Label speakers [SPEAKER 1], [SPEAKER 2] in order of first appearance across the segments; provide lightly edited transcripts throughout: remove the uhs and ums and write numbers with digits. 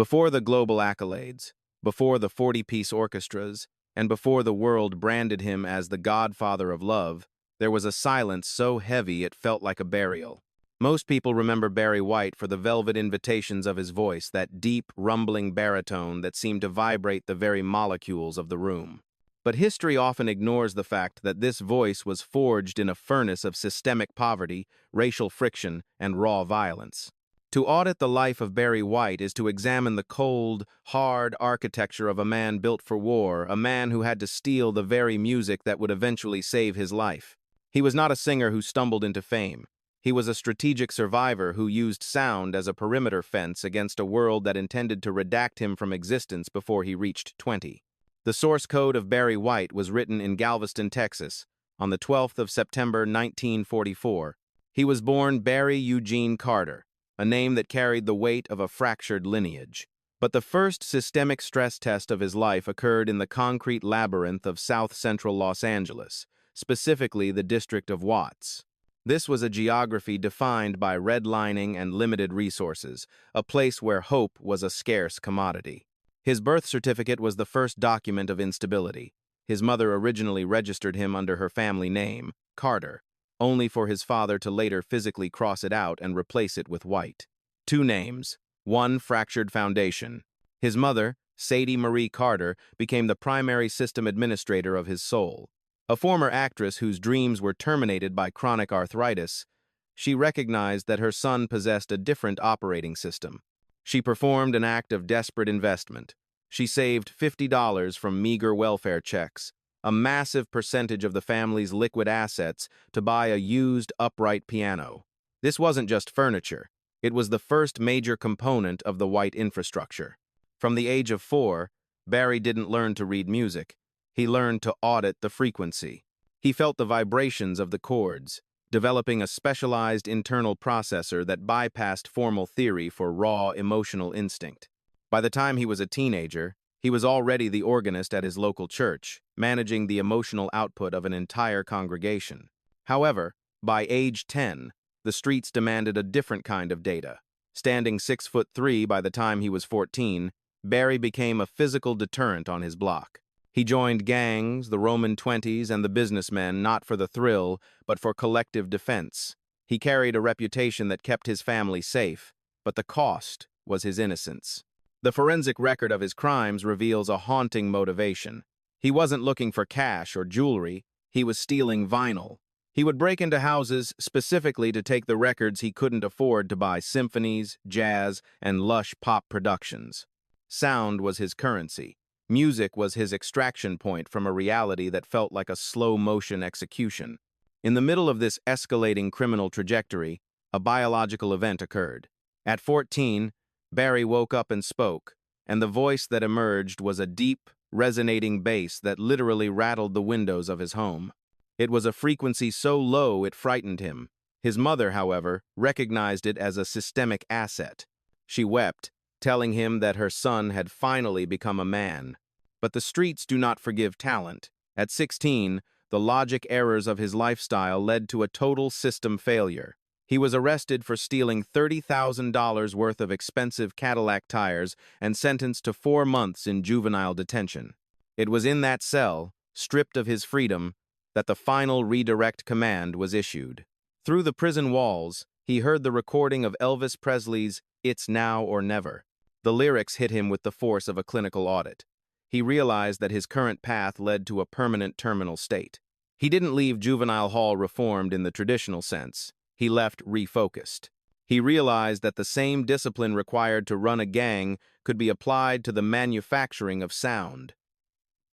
[SPEAKER 1] Before the global accolades, before the 40-piece orchestras, and before the world branded him as the godfather of love, there was a silence so heavy it felt like a burial. Most people remember Barry White for the velvet invitations of his voice, that deep, rumbling baritone that seemed to vibrate the very molecules of the room. But history often ignores the fact that this voice was forged in a furnace of systemic poverty, racial friction, and raw violence. To audit the life of Barry White is to examine the cold, hard architecture of a man built for war, a man who had to steal the very music that would eventually save his life. He was not a singer who stumbled into fame. He was a strategic survivor who used sound as a perimeter fence against a world that intended to redact him from existence before he reached 20. The source code of Barry White was written in Galveston, Texas, on the 12th of September 1944. He was born Barry Eugene Carter, a name that carried the weight of a fractured lineage. But the first systemic stress test of his life occurred in the concrete labyrinth of south-central Los Angeles, specifically the district of Watts. This was a geography defined by redlining and limited resources, a place where hope was a scarce commodity. His birth certificate was the first document of instability. His mother originally registered him under her family name, Carter, only for his father to later physically cross it out and replace it with White. Two names, one fractured foundation. His mother, Sadie Marie Carter, became the primary system administrator of his soul. A former actress whose dreams were terminated by chronic arthritis, she recognized that her son possessed a different operating system. She performed an act of desperate investment. She saved $50 from meager welfare checks, a massive percentage of the family's liquid assets, to buy a used upright piano. This wasn't just furniture. It was the first major component of the White infrastructure. From the age of 4, Barry didn't learn to read music. He learned to audit the frequency. He felt the vibrations of the chords, developing a specialized internal processor that bypassed formal theory for raw emotional instinct. By the time he was a teenager, he was already the organist at his local church, managing the emotional output of an entire congregation. However, by age 10, the streets demanded a different kind of data. Standing 6'3" by the time he was 14, Barry became a physical deterrent on his block. He joined gangs, the Roman 20s, and the businessmen not for the thrill, but for collective defense. He carried a reputation that kept his family safe, but the cost was his innocence. The forensic record of his crimes reveals a haunting motivation. He wasn't looking for cash or jewelry, he was stealing vinyl. He would break into houses specifically to take the records he couldn't afford to buy symphonies, jazz, and lush pop productions. Sound was his currency. Music was his extraction point from a reality that felt like a slow-motion execution. In the middle of this escalating criminal trajectory, a biological event occurred. At 14, Barry woke up and spoke, and the voice that emerged was a deep, resonating bass that literally rattled the windows of his home. It was a frequency so low it frightened him. His mother, however, recognized it as a systemic asset. She wept, telling him that her son had finally become a man. But the streets do not forgive talent. At 16, the logic errors of his lifestyle led to a total system failure. He was arrested for stealing $30,000 worth of expensive Cadillac tires and sentenced to 4 months in juvenile detention. It was in that cell, stripped of his freedom, that the final redirect command was issued. Through the prison walls, he heard the recording of Elvis Presley's "It's Now or Never." The lyrics hit him with the force of a clinical audit. He realized that his current path led to a permanent terminal state. He didn't leave juvenile hall reformed in the traditional sense. He left refocused. He realized that the same discipline required to run a gang could be applied to the manufacturing of sound.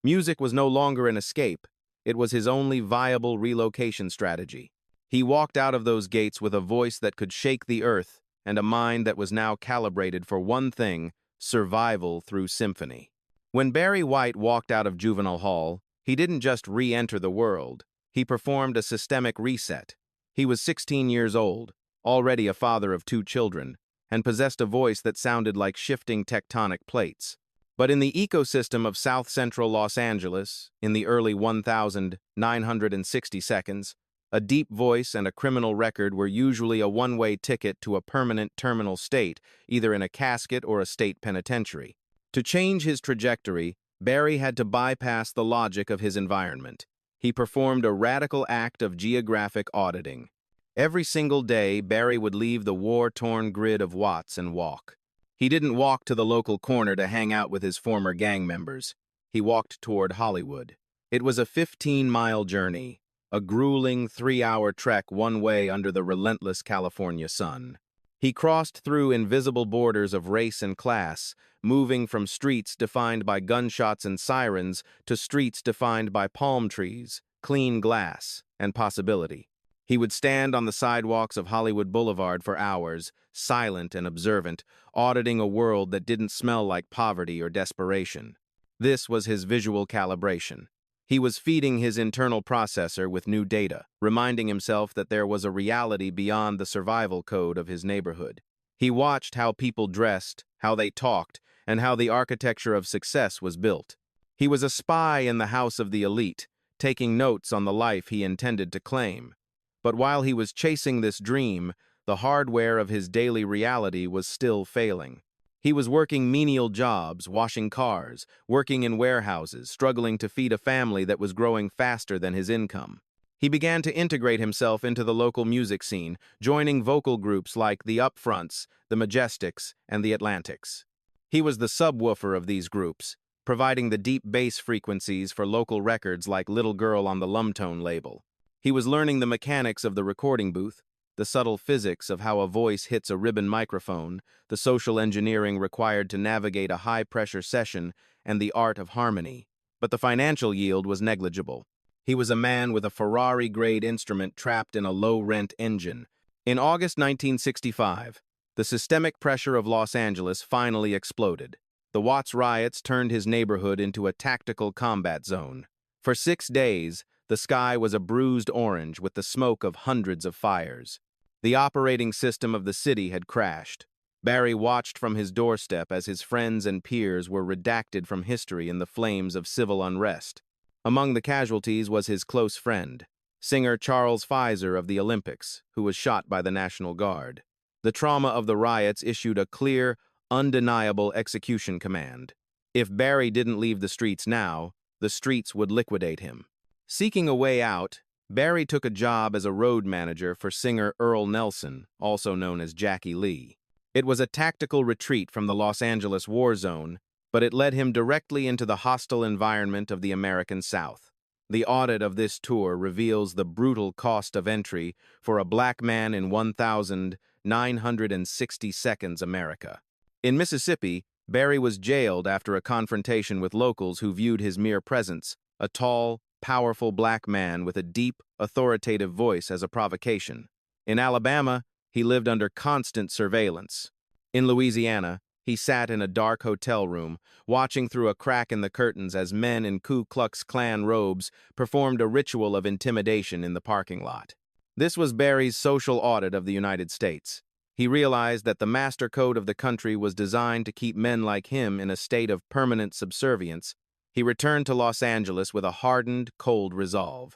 [SPEAKER 1] Music was no longer an escape. It was his only viable relocation strategy. He walked out of those gates with a voice that could shake the earth and a mind that was now calibrated for one thing: survival through symphony. When Barry White walked out of juvenile hall, he didn't just re-enter the world. He performed a systemic reset. He was 16 years old, already a father of 2 children, and possessed a voice that sounded like shifting tectonic plates. But in the ecosystem of south-central Los Angeles, in the early 1960 seconds, A deep voice and a criminal record were usually a one-way ticket to a permanent terminal state, either in a casket or a state penitentiary. To change his trajectory, Barry had to bypass the logic of his environment. He performed a radical act of geographic auditing. Every single day, Barry would leave the war-torn grid of Watts and walk. He didn't walk to the local corner to hang out with his former gang members. He walked toward Hollywood. It was a 15-mile journey, a grueling 3-hour trek one way under the relentless California sun. He crossed through invisible borders of race and class, moving from streets defined by gunshots and sirens to streets defined by palm trees, clean glass, and possibility. He would stand on the sidewalks of Hollywood Boulevard for hours, silent and observant, auditing a world that didn't smell like poverty or desperation. This was his visual calibration. He was feeding his internal processor with new data, reminding himself that there was a reality beyond the survival code of his neighborhood. He watched how people dressed, how they talked, and how the architecture of success was built. He was a spy in the house of the elite, taking notes on the life he intended to claim. But while he was chasing this dream, the hardware of his daily reality was still failing. He was working menial jobs, washing cars, working in warehouses, struggling to feed a family that was growing faster than his income. He began to integrate himself into the local music scene, joining vocal groups like the Upfronts, the Majestics, and the Atlantics. He was the subwoofer of these groups, providing the deep bass frequencies for local records like Little Girl on the Lumtone label. He was learning the mechanics of the recording booth, the subtle physics of how a voice hits a ribbon microphone, the social engineering required to navigate a high-pressure session, and the art of harmony. But the financial yield was negligible. He was a man with a Ferrari-grade instrument trapped in a low-rent engine. In August 1965, the systemic pressure of Los Angeles finally exploded. The Watts Riots turned his neighborhood into a tactical combat zone. For 6 days, the sky was a bruised orange with the smoke of hundreds of fires. The operating system of the city had crashed. Barry watched from his doorstep as his friends and peers were redacted from history in the flames of civil unrest. Among the casualties was his close friend, singer Charles Pfizer of the Olympics, who was shot by the National Guard. The trauma of the riots issued a clear, undeniable execution command. If Barry didn't leave the streets now, the streets would liquidate him. Seeking a way out, Barry took a job as a road manager for singer Earl Nelson, also known as Jackie Lee. It was a tactical retreat from the Los Angeles war zone, but it led him directly into the hostile environment of the American South. The audit of this tour reveals the brutal cost of entry for a black man in 1,960 seconds America. In Mississippi, Barry was jailed after a confrontation with locals who viewed his mere presence, a tall, powerful black man with a deep, authoritative voice, as a provocation. In Alabama, he lived under constant surveillance. In Louisiana, he sat in a dark hotel room, watching through a crack in the curtains as men in Ku Klux Klan robes performed a ritual of intimidation in the parking lot. This was Barry's social audit of the United States. He realized that the master code of the country was designed to keep men like him in a state of permanent subservience. He returned to Los Angeles with a hardened, cold resolve.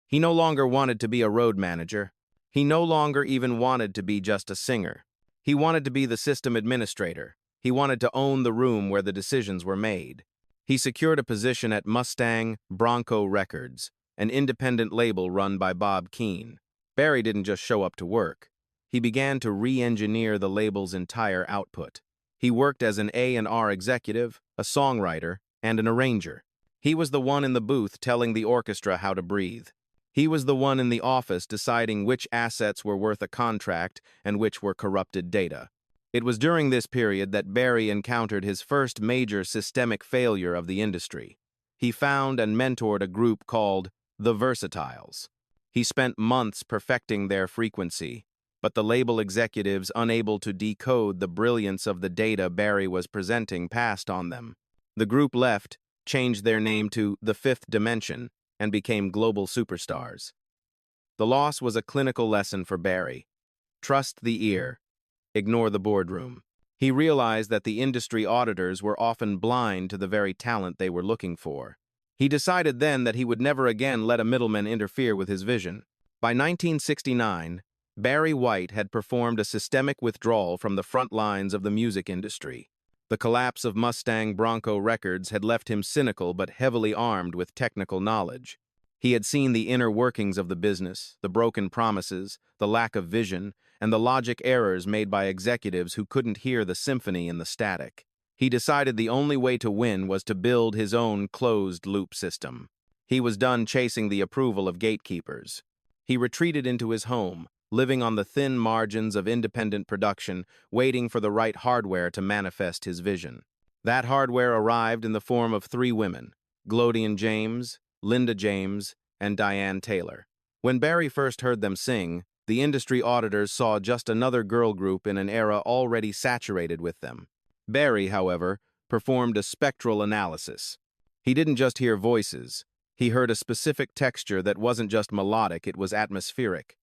[SPEAKER 1] He no longer wanted to be a road manager. He no longer even wanted to be just a singer. He wanted to be the system administrator. He wanted to own the room where the decisions were made. He secured a position at Mustang Bronco Records, an independent label run by Bob Keane. Barry didn't just show up to work. He began to re-engineer the label's entire output. He worked as an A&R executive, a songwriter, and an arranger. He was the one in the booth telling the orchestra how to breathe. He was the one in the office deciding which assets were worth a contract and which were corrupted data. It was during this period that Barry encountered his first major systemic failure of the industry. He found and mentored a group called the Versatiles. He spent months perfecting their frequency, but the label executives, unable to decode the brilliance of the data Barry was presenting, passed on them. The group left, changed their name to The Fifth Dimension, and became global superstars. The loss was a clinical lesson for Barry. Trust the ear. Ignore the boardroom. He realized that the industry auditors were often blind to the very talent they were looking for. He decided then that he would never again let a middleman interfere with his vision. By 1969, Barry White had performed a systemic withdrawal from the front lines of the music industry. The collapse of Mustang Bronco Records had left him cynical but heavily armed with technical knowledge. He had seen the inner workings of the business, the broken promises, the lack of vision, and the logic errors made by executives who couldn't hear the symphony in the static. He decided the only way to win was to build his own closed-loop system. He was done chasing the approval of gatekeepers. He retreated into his home, living on the thin margins of independent production, waiting for the right hardware to manifest his vision. That hardware arrived in the form of three women, Glodian James, Linda James, and Diane Taylor. When Barry first heard them sing, the industry auditors saw just another girl group in an era already saturated with them. Barry, however, performed a spectral analysis. He didn't just hear voices. He heard a specific texture that wasn't just melodic, it was atmospheric.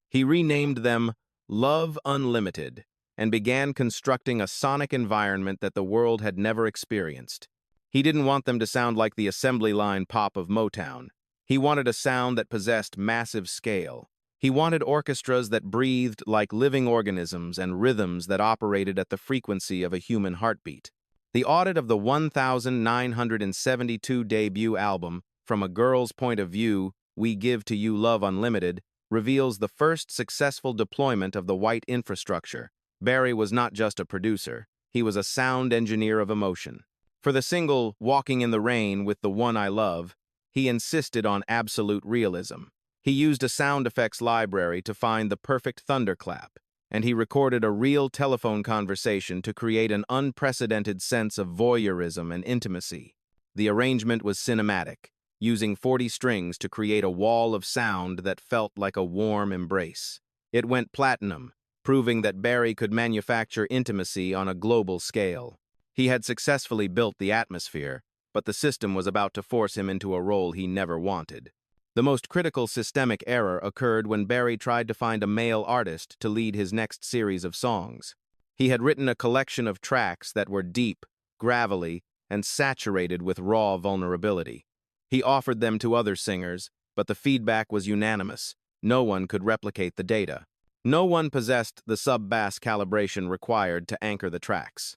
[SPEAKER 1] He renamed them Love Unlimited and began constructing a sonic environment that the world had never experienced. He didn't want them to sound like the assembly line pop of Motown. He wanted a sound that possessed massive scale. He wanted orchestras that breathed like living organisms and rhythms that operated at the frequency of a human heartbeat. The audit of the 1972 debut album, From a Girl's Point of View, We Give to You Love Unlimited, reveals the first successful deployment of the White infrastructure. Barry was not just a producer, he was a sound engineer of emotion. For the single Walking in the Rain with the One I Love, he insisted on absolute realism. He used a sound effects library to find the perfect thunderclap, and he recorded a real telephone conversation to create an unprecedented sense of voyeurism and intimacy. The arrangement was cinematic, using 40 strings to create a wall of sound that felt like a warm embrace. It went platinum, proving that Barry could manufacture intimacy on a global scale. He had successfully built the atmosphere, but the system was about to force him into a role he never wanted. The most critical systemic error occurred when Barry tried to find a male artist to lead his next series of songs. He had written a collection of tracks that were deep, gravelly, and saturated with raw vulnerability. He offered them to other singers, but the feedback was unanimous. No one could replicate the data. No one possessed the sub-bass calibration required to anchor the tracks.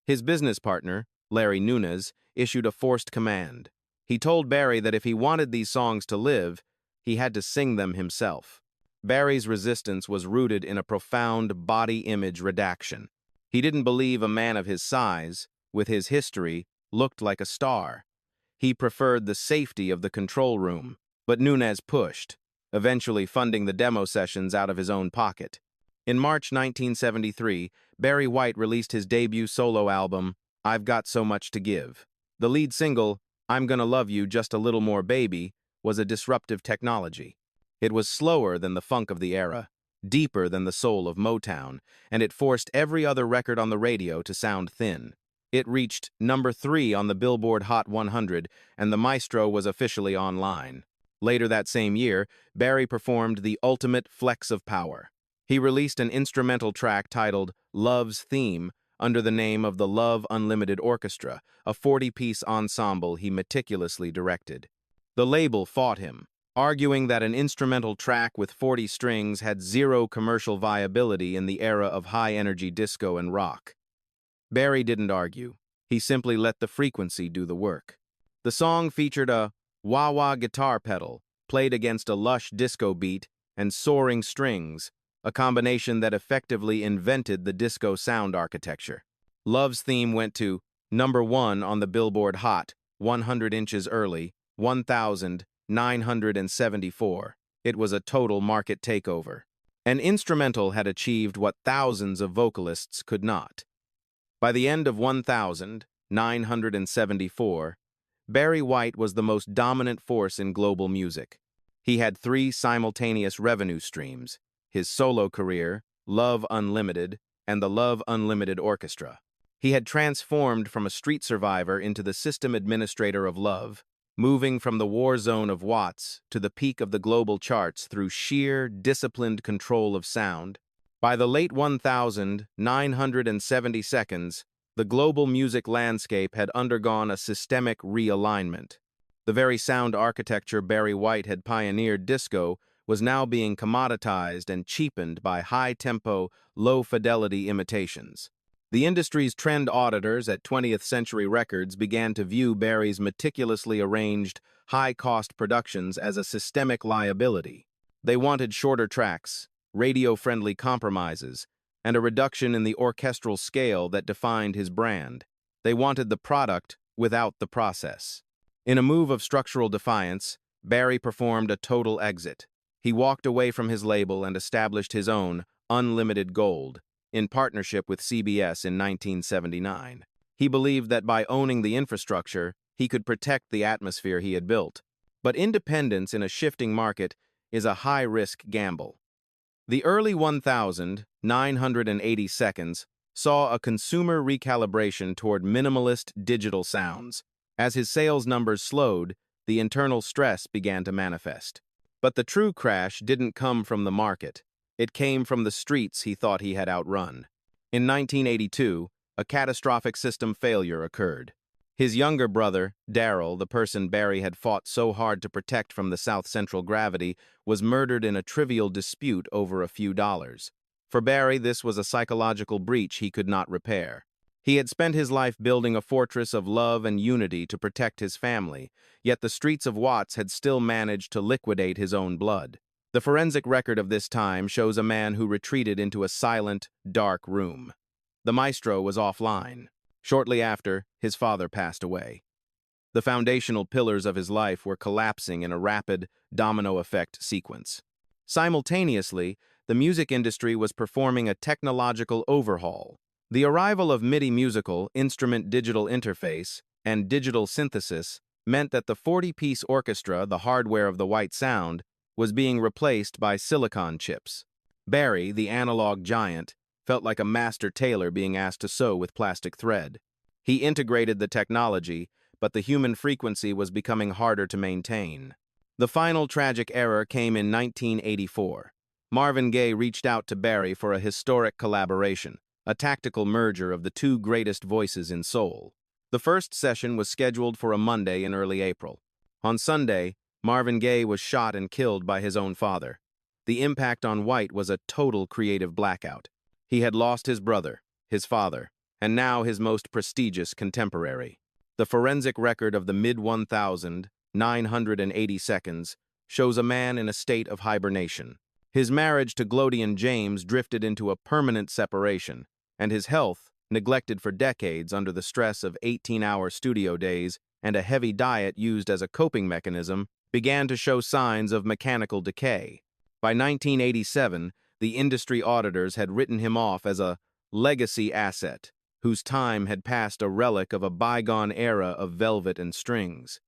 [SPEAKER 1] His business partner, Larry Nunez, issued a forced command. He told Barry that if he wanted these songs to live, he had to sing them himself. Barry's resistance was rooted in a profound body image redaction. He didn't believe a man of his size, with his history, looked like a star. He preferred the safety of the control room, but Nunez pushed, eventually funding the demo sessions out of his own pocket. In March 1973, Barry White released his debut solo album, I've Got So Much to Give. The lead single, I'm Gonna Love You Just a Little More Baby, was a disruptive technology. It was slower than the funk of the era, deeper than the soul of Motown, and it forced every other record on the radio to sound thin. It reached number 3 on the Billboard Hot 100, and the Maestro was officially online. Later that same year, Barry performed the ultimate flex of power. He released an instrumental track titled Love's Theme under the name of the Love Unlimited Orchestra, a 40-piece ensemble he meticulously directed. The label fought him, arguing that an instrumental track with 40 strings had zero commercial viability in the era of high-energy disco and rock. Barry didn't argue. He simply let the frequency do the work. The song featured a wah-wah guitar pedal, played against a lush disco beat, and soaring strings, a combination that effectively invented the disco sound architecture. Love's Theme went to number 1 on the Billboard Hot 100 inches early, 1,974. It was a total market takeover. An instrumental had achieved what thousands of vocalists could not. By the end of 1,974, Barry White was the most dominant force in global music. He had 3 simultaneous revenue streams: his solo career, Love Unlimited, and the Love Unlimited Orchestra. He had transformed from a street survivor into the system administrator of love, moving from the war zone of Watts to the peak of the global charts through sheer, disciplined control of sound. By the late 1972, the global music landscape had undergone a systemic realignment. The very sound architecture Barry White had pioneered, disco, was now being commoditized and cheapened by high-tempo, low-fidelity imitations. The industry's trend auditors at 20th Century Records began to view Barry's meticulously arranged, high-cost productions as a systemic liability. They wanted shorter tracks, radio-friendly compromises, and a reduction in the orchestral scale that defined his brand. They wanted the product without the process. In a move of structural defiance, Barry performed a total exit. He walked away from his label and established his own, Unlimited Gold, in partnership with CBS in 1979. He believed that by owning the infrastructure, he could protect the atmosphere he had built. But independence in a shifting market is a high-risk gamble. The early 1980 seconds saw a consumer recalibration toward minimalist digital sounds. As his sales numbers slowed, the internal stress began to manifest. But the true crash didn't come from the market. It came from the streets he thought he had outrun. In 1982, a catastrophic system failure occurred. His younger brother, Darryl, the person Barry had fought so hard to protect from the South Central gravity, was murdered in a trivial dispute over a few dollars. For Barry, this was a psychological breach he could not repair. He had spent his life building a fortress of love and unity to protect his family, yet the streets of Watts had still managed to liquidate his own blood. The forensic record of this time shows a man who retreated into a silent, dark room. The Maestro was offline. Shortly after, his father passed away. The foundational pillars of his life were collapsing in a rapid, domino effect sequence. Simultaneously, the music industry was performing a technological overhaul. The arrival of MIDI musical, instrument digital interface, and digital synthesis meant that the 40-piece orchestra, the hardware of the white sound, was being replaced by silicon chips. Barry, the analog giant, felt like a master tailor being asked to sew with plastic thread. He integrated the technology, but the human frequency was becoming harder to maintain. The final tragic error came in 1984. Marvin Gaye reached out to Barry for a historic collaboration, a tactical merger of the two greatest voices in soul. The first session was scheduled for a Monday in early April. On Sunday, Marvin Gaye was shot and killed by his own father. The impact on White was a total creative blackout. He had lost his brother, his father, and now his most prestigious contemporary. The forensic record of the mid-1980 seconds shows a man in a state of hibernation. His marriage to Glodian James drifted into a permanent separation, and his health, neglected for decades under the stress of 18-hour studio days and a heavy diet used as a coping mechanism, began to show signs of mechanical decay. By 1987, the industry auditors had written him off as a legacy asset, whose time had passed, a relic of a bygone era of velvet and strings.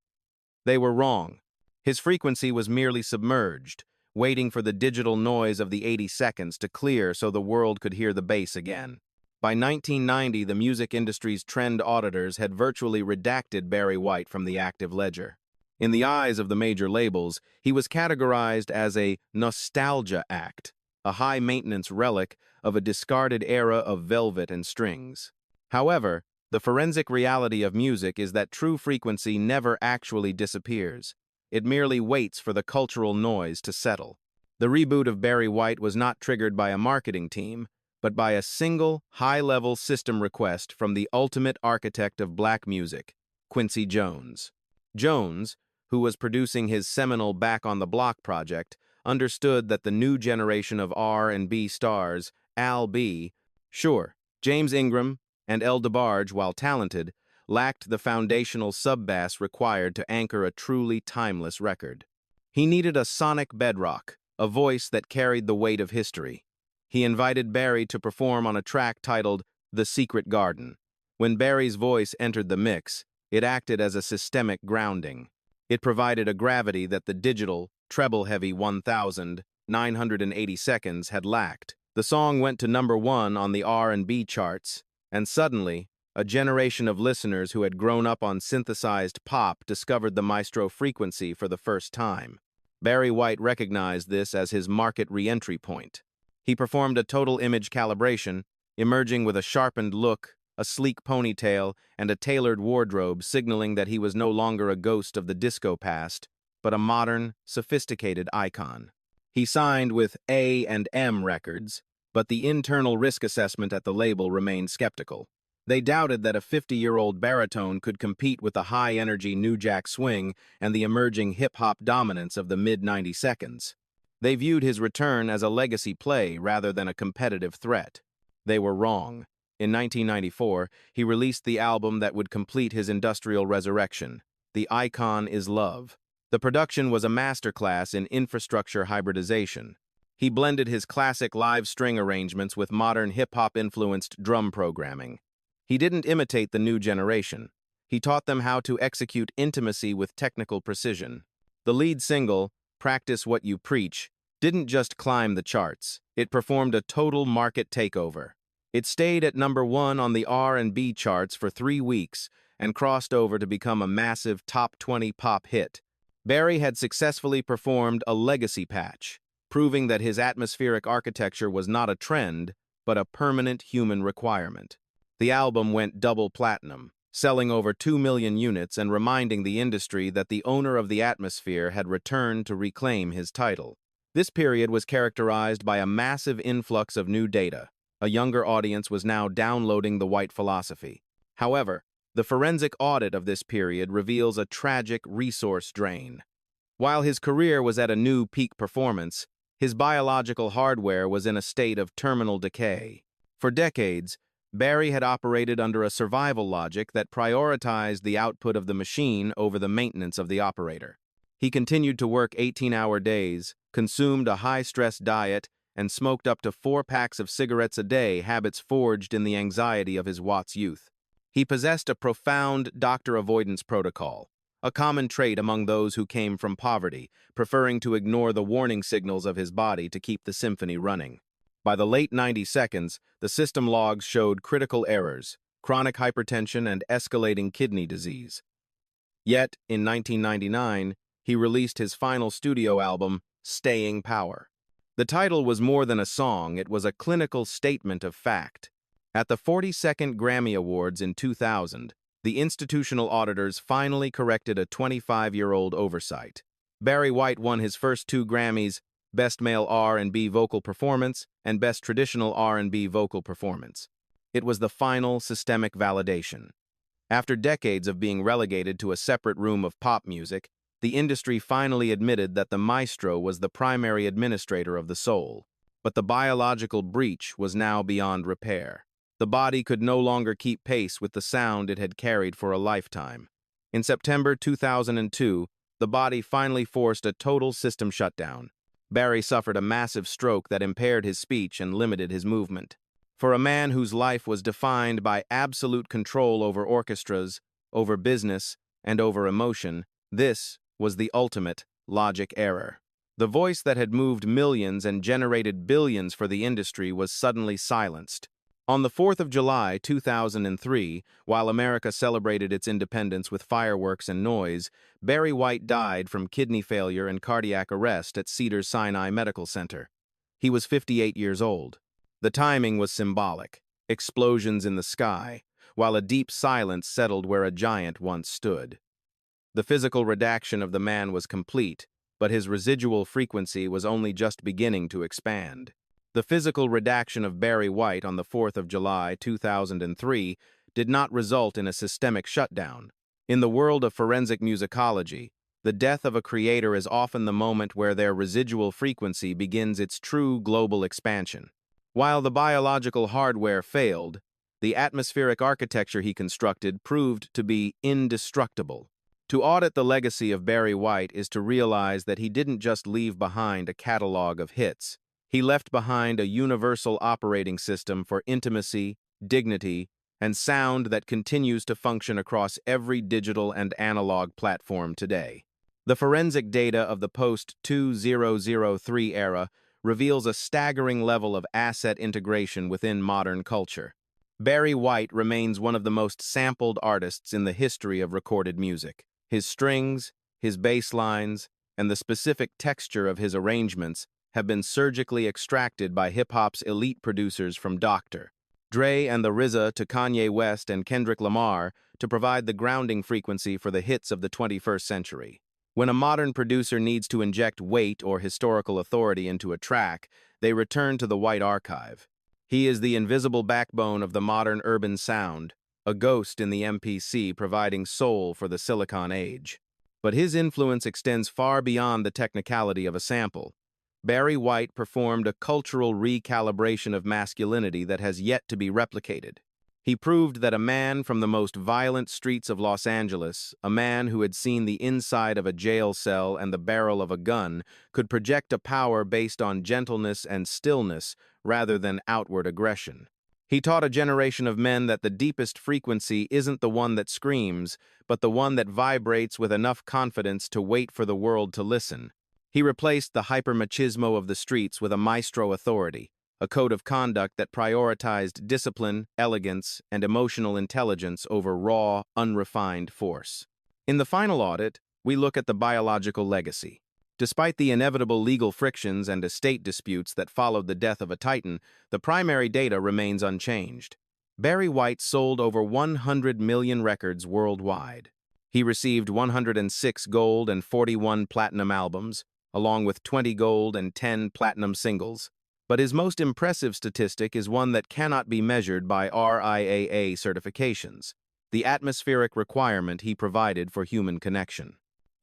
[SPEAKER 1] They were wrong. His frequency was merely submerged, waiting for the digital noise of the 80 seconds to clear so the world could hear the bass again. By 1990, the music industry's trend auditors had virtually redacted Barry White from the active ledger. In the eyes of the major labels, he was categorized as a nostalgia act, a high-maintenance relic of a discarded era of velvet and strings. However, the forensic reality of music is that true frequency never actually disappears. It merely waits for the cultural noise to settle. The reboot of Barry White was not triggered by a marketing team, but by a single, high-level system request from the ultimate architect of black music, Quincy Jones. Jones, who was producing his seminal Back on the Block project, understood that the new generation of R&B stars, Al B., sure, James Ingram, and El DeBarge, while talented, lacked the foundational sub-bass required to anchor a truly timeless record. He needed a sonic bedrock, a voice that carried the weight of history. He invited Barry to perform on a track titled The Secret Garden. When Barry's voice entered the mix, it acted as a systemic grounding. It provided a gravity that the digital, treble-heavy 1980 seconds had lacked. The song went to #1 on the R&B charts, and suddenly, a generation of listeners who had grown up on synthesized pop discovered the Maestro frequency for the first time. Barry White recognized this as his market re-entry point. He performed a total image calibration, emerging with a sharpened look, a sleek ponytail, and a tailored wardrobe, signaling that he was no longer a ghost of the disco past, but a modern, sophisticated icon. He signed with A&M Records, but the internal risk assessment at the label remained skeptical. They doubted that a 50-year-old baritone could compete with the high-energy New Jack Swing and the emerging hip-hop dominance of the mid-90 seconds. They viewed his return as a legacy play rather than a competitive threat. They were wrong. In 1994, he released the album that would complete his industrial resurrection, The Icon Is Love. The production was a masterclass in infrastructure hybridization. He blended his classic live string arrangements with modern hip-hop-influenced drum programming. He didn't imitate the new generation. He taught them how to execute intimacy with technical precision. The lead single, Practice What You Preach, didn't just climb the charts. It performed a total market takeover. It stayed at #1 on the R&B charts for 3 weeks and crossed over to become a massive top 20 pop hit. Barry had successfully performed a legacy patch, proving that his atmospheric architecture was not a trend, but a permanent human requirement. The album went double platinum, selling over 2 million units and reminding the industry that the owner of the atmosphere had returned to reclaim his title. This period was characterized by a massive influx of new data. A younger audience was now downloading the white philosophy. However, the forensic audit of this period reveals a tragic resource drain. While his career was at a new peak performance, his biological hardware was in a state of terminal decay. For decades, Barry had operated under a survival logic that prioritized the output of the machine over the maintenance of the operator. He continued to work 18-hour days, consumed a high-stress diet, and smoked up to 4 packs of cigarettes a day, habits forged in the anxiety of his Watts youth. He possessed a profound doctor avoidance protocol, a common trait among those who came from poverty, preferring to ignore the warning signals of his body to keep the symphony running. By the late 90 seconds, the system logs showed critical errors, chronic hypertension, and escalating kidney disease. Yet, in 1999, he released his final studio album, Staying Power. The title was more than a song, it was a clinical statement of fact. At the 42nd Grammy Awards in 2000, the institutional auditors finally corrected a 25-year-old oversight. Barry White won his first 2 Grammys, Best Male R&B Vocal Performance and Best Traditional R&B Vocal Performance. It was the final systemic validation. After decades of being relegated to a separate room of pop music, the industry finally admitted that the Maestro was the primary administrator of the soul. But the biological breach was now beyond repair. The body could no longer keep pace with the sound it had carried for a lifetime. In September 2002, the body finally forced a total system shutdown. Barry suffered a massive stroke that impaired his speech and limited his movement. For a man whose life was defined by absolute control over orchestras, over business, and over emotion, this was the ultimate logic error. The voice that had moved millions and generated billions for the industry was suddenly silenced. On the 4th of July, 2003, while America celebrated its independence with fireworks and noise, Barry White died from kidney failure and cardiac arrest at Cedars-Sinai Medical Center. He was 58 years old. The timing was symbolic. Explosions in the sky, while a deep silence settled where a giant once stood. The physical redaction of the man was complete, but his residual frequency was only just beginning to expand. The physical redaction of Barry White on the 4th of July, 2003, did not result in a systemic shutdown. In the world of forensic musicology, the death of a creator is often the moment where their residual frequency begins its true global expansion. While the biological hardware failed, the atmospheric architecture he constructed proved to be indestructible. To audit the legacy of Barry White is to realize that he didn't just leave behind a catalog of hits. He left behind a universal operating system for intimacy, dignity, and sound that continues to function across every digital and analog platform today. The forensic data of the post-2003 era reveals a staggering level of asset integration within modern culture. Barry White remains one of the most sampled artists in the history of recorded music. His strings, his bass lines, and the specific texture of his arrangements have been surgically extracted by hip-hop's elite producers from Dr. Dre and the RZA to Kanye West and Kendrick Lamar to provide the grounding frequency for the hits of the 21st century. When a modern producer needs to inject weight or historical authority into a track, they return to the White archive. He is the invisible backbone of the modern urban sound, a ghost in the MPC providing soul for the Silicon Age. But his influence extends far beyond the technicality of a sample. Barry White performed a cultural recalibration of masculinity that has yet to be replicated. He proved that a man from the most violent streets of Los Angeles, a man who had seen the inside of a jail cell and the barrel of a gun, could project a power based on gentleness and stillness rather than outward aggression. He taught a generation of men that the deepest frequency isn't the one that screams, but the one that vibrates with enough confidence to wait for the world to listen. He replaced the hypermachismo of the streets with a maestro authority, a code of conduct that prioritized discipline, elegance, and emotional intelligence over raw, unrefined force. In the final audit, we look at the biological legacy. Despite the inevitable legal frictions and estate disputes that followed the death of a titan, the primary data remains unchanged. Barry White sold over 100 million records worldwide. He received 106 gold and 41 platinum albums, along with 20 gold and 10 platinum singles. But his most impressive statistic is one that cannot be measured by RIAA certifications, the atmospheric requirement he provided for human connection.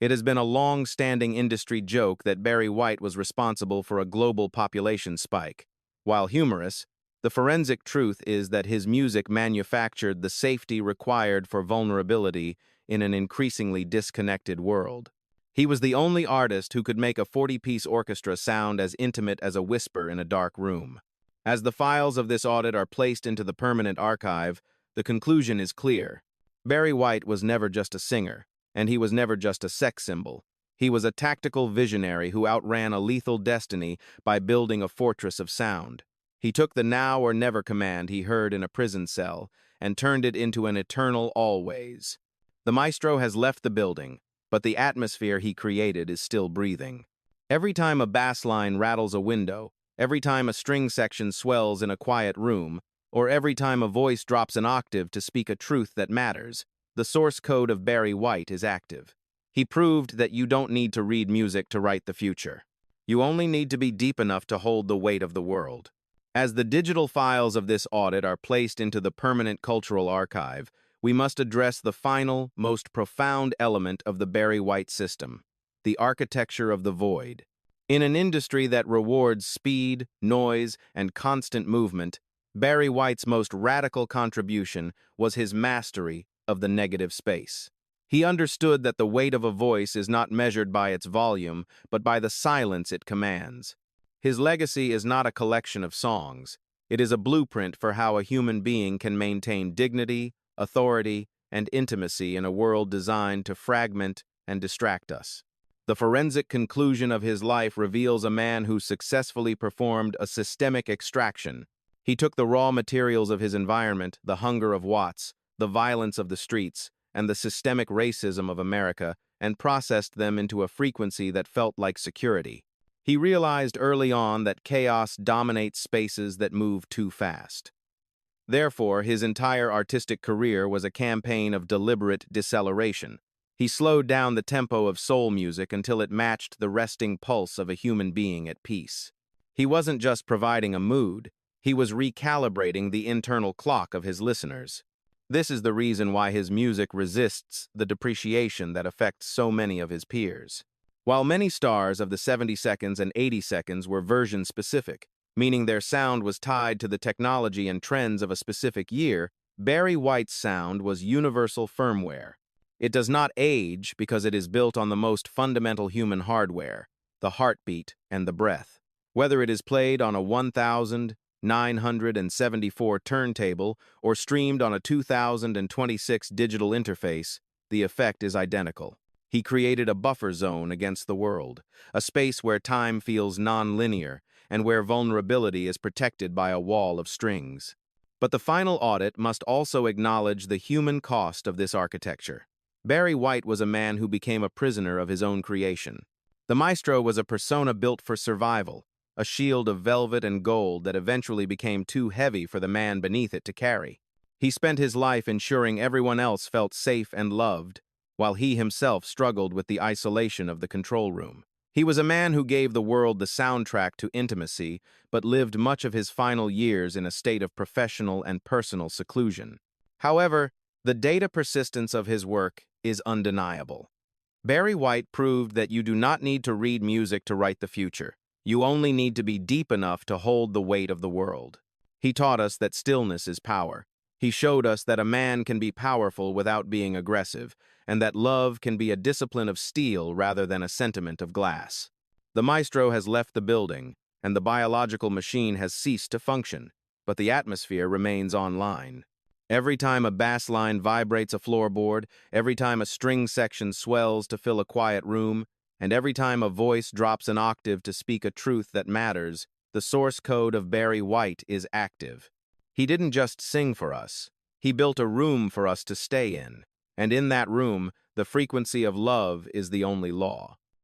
[SPEAKER 1] It has been a long-standing industry joke that Barry White was responsible for a global population spike. While humorous, the forensic truth is that his music manufactured the safety required for vulnerability in an increasingly disconnected world. He was the only artist who could make a 40-piece orchestra sound as intimate as a whisper in a dark room. As the files of this audit are placed into the permanent archive, the conclusion is clear. Barry White was never just a singer, and he was never just a sex symbol. He was a tactical visionary who outran a lethal destiny by building a fortress of sound. He took the now or never command he heard in a prison cell and turned it into an eternal always. The maestro has left the building, but the atmosphere he created is still breathing. Every time a bass line rattles a window, every time a string section swells in a quiet room, or every time a voice drops an octave to speak a truth that matters, the source code of Barry White is active. He proved that you don't need to read music to write the future. You only need to be deep enough to hold the weight of the world. As the digital files of this audit are placed into the permanent cultural archive, we must address the final, most profound element of the Barry White system, the architecture of the void. In an industry that rewards speed, noise, and constant movement, Barry White's most radical contribution was his mastery of the negative space. He understood that the weight of a voice is not measured by its volume, but by the silence it commands. His legacy is not a collection of songs. It is a blueprint for how a human being can maintain dignity, authority, and intimacy in a world designed to fragment and distract us. The forensic conclusion of his life reveals a man who successfully performed a systemic extraction. He took the raw materials of his environment, the hunger of Watts, the violence of the streets, and the systemic racism of America, and processed them into a frequency that felt like security. He realized early on that chaos dominates spaces that move too fast. Therefore, his entire artistic career was a campaign of deliberate deceleration. He slowed down the tempo of soul music until it matched the resting pulse of a human being at peace. He wasn't just providing a mood, he was recalibrating the internal clock of his listeners. This is the reason why his music resists the depreciation that affects so many of his peers. While many stars of the 70 seconds and 80 seconds were version-specific, meaning their sound was tied to the technology and trends of a specific year, Barry White's sound was universal firmware. It does not age because it is built on the most fundamental human hardware, the heartbeat and the breath. Whether it is played on a 1,974 turntable or streamed on a 2026 digital interface, the effect is identical. He created a buffer zone against the world, a space where time feels non-linear and where vulnerability is protected by a wall of strings. But the final audit must also acknowledge the human cost of this architecture. Barry White was a man who became a prisoner of his own creation. The maestro was a persona built for survival, a shield of velvet and gold that eventually became too heavy for the man beneath it to carry. He spent his life ensuring everyone else felt safe and loved, while he himself struggled with the isolation of the control room. He was a man who gave the world the soundtrack to intimacy, but lived much of his final years in a state of professional and personal seclusion. However, the data persistence of his work is undeniable. Barry White proved that you do not need to read music to write the future. You only need to be deep enough to hold the weight of the world. He taught us that stillness is power. He showed us that a man can be powerful without being aggressive, and that love can be a discipline of steel rather than a sentiment of glass. The maestro has left the building, and the biological machine has ceased to function, but the atmosphere remains online. Every time a bass line vibrates a floorboard, every time a string section swells to fill a quiet room, and every time a voice drops an octave to speak a truth that matters, the source code of Barry White is active. He didn't just sing for us. He built a room for us to stay in, and in that room, the frequency of love is the only law.